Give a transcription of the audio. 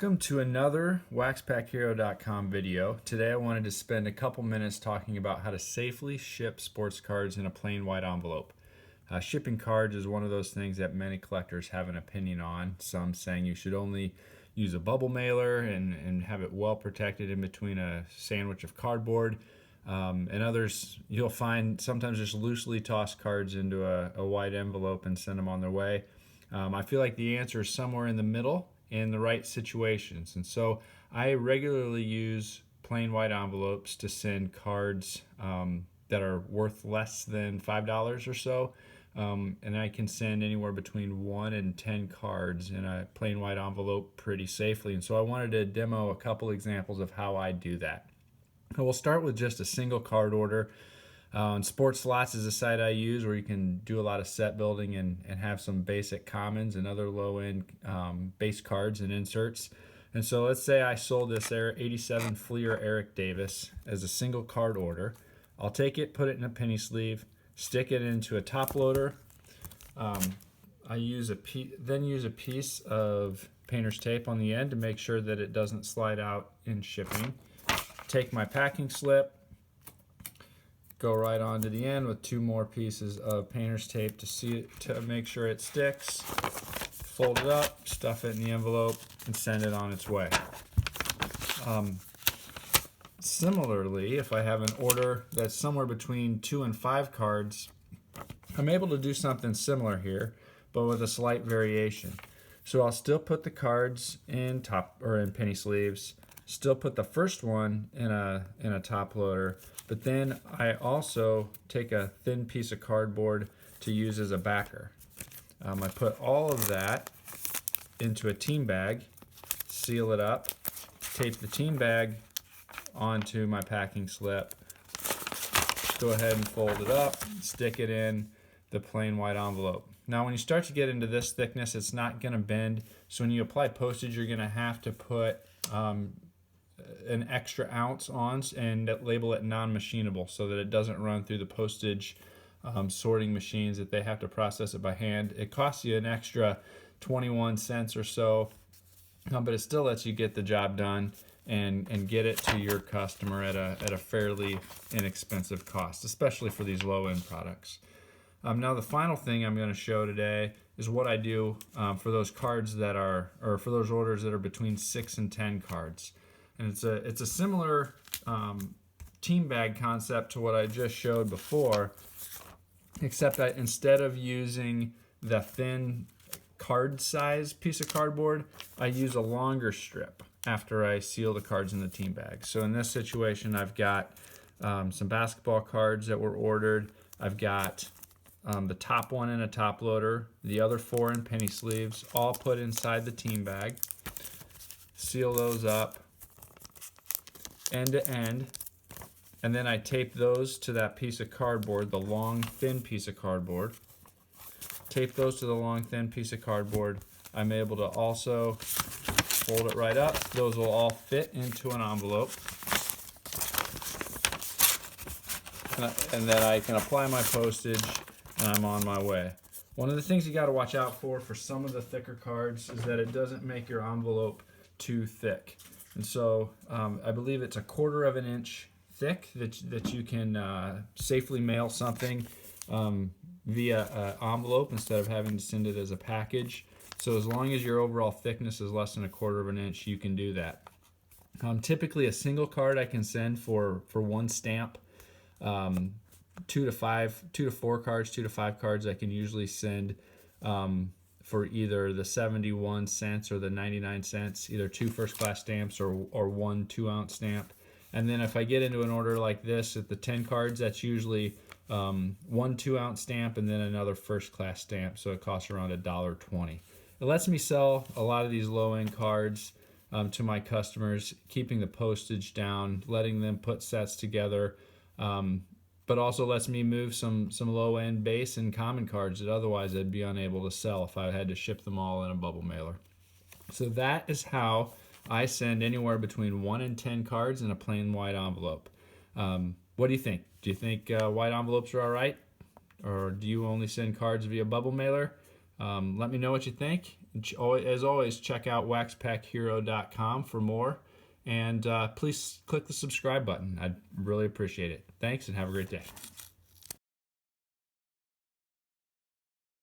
Welcome to another WaxPackHero.com video. Today I wanted to spend a couple minutes talking about how to safely ship sports cards in a plain white envelope. Shipping cards is one of those things that many collectors have an opinion on. Some saying you should only use a bubble mailer and have it well protected in between a sandwich of cardboard. And others you'll find sometimes just loosely toss cards into a white envelope and send them on their way. I feel like the answer is somewhere in the middle in the right situations. And so I regularly use plain white envelopes to send cards that are worth less than $5 or so. And I can send anywhere between 1 and 10 cards in a plain white envelope pretty safely. And so I wanted to demo a couple examples of how I do that. We'll start with just a single card order. Sports Slots is a site I use where you can do a lot of set building and have some basic commons and other low-end base cards and inserts. And so let's say I sold this 87 Fleer Eric Davis as a single card order. I'll take it, put it in a penny sleeve, stick it into a top loader. I use then use a piece of painter's tape on the end to make sure that it doesn't slide out in shipping. Take my packing slip, go right on to the end with 2 more pieces of painter's tape to make sure it sticks. Fold it up, stuff it in the envelope, and send it on its way. Similarly, if I have an order that's somewhere between 2 and 5 cards, I'm able to do something similar here, but with a slight variation. So I'll still put the cards in penny sleeves, still put the first one in a top loader, but then I also take a thin piece of cardboard to use as a backer. I put all of that into a team bag, seal it up, tape the team bag onto my packing slip, go ahead and fold it up, stick it in the plain white envelope. Now when you start to get into this thickness, it's not going to bend, so when you apply postage you're going to have to put an extra ounce on and label it non-machinable so that it doesn't run through the postage sorting machines that they have to process it by hand. It costs you an extra 21 cents or so, but it still lets you get the job done and get it to your customer at a fairly inexpensive cost, especially for these low-end products. Now the final thing I'm going to show today is what I do for those cards for those orders that are between 6 and 10 cards. And it's a similar team bag concept to what I just showed before, except instead of using the thin card size piece of cardboard, I use a longer strip after I seal the cards in the team bag. So in this situation, I've got some basketball cards that were ordered. I've got the top one in a top loader, the other 4 in penny sleeves, all put inside the team bag. Seal those up end to end, and then I tape those to that piece of cardboard, the long thin piece of cardboard. Tape those to the long thin piece of cardboard. I'm able to also fold it right up. Those will all fit into an envelope, and then I can apply my postage and I'm on my way. One of the things you got to watch out for some of the thicker cards is that it doesn't make your envelope too thick. And so I believe it's 1/4 of an inch thick that you can safely mail something via envelope instead of having to send it as a package. So as long as your overall thickness is less than 1/4 of an inch, you can do that. Typically a single card I can send for 1 stamp. 2 to 4 cards, 2 to 5 cards I can usually send for either the 71 cents or the 99 cents, either 2 first-class stamps or 1 2-ounce stamp. And then if I get into an order like this at the 10 cards, that's usually 1 2-ounce stamp and then another first-class stamp, so it costs around $1.20. It lets me sell a lot of these low-end cards to my customers, keeping the postage down, letting them put sets together, but also lets me move some low-end base and common cards that otherwise I'd be unable to sell if I had to ship them all in a bubble mailer. So that is how I send anywhere between 1 and 10 cards in a plain white envelope. What do you think? Do you think white envelopes are all right? Or do you only send cards via bubble mailer? Let me know what you think. As always, check out waxpackhero.com for more. And please click the subscribe button. I'd really appreciate it. Thanks and have a great day.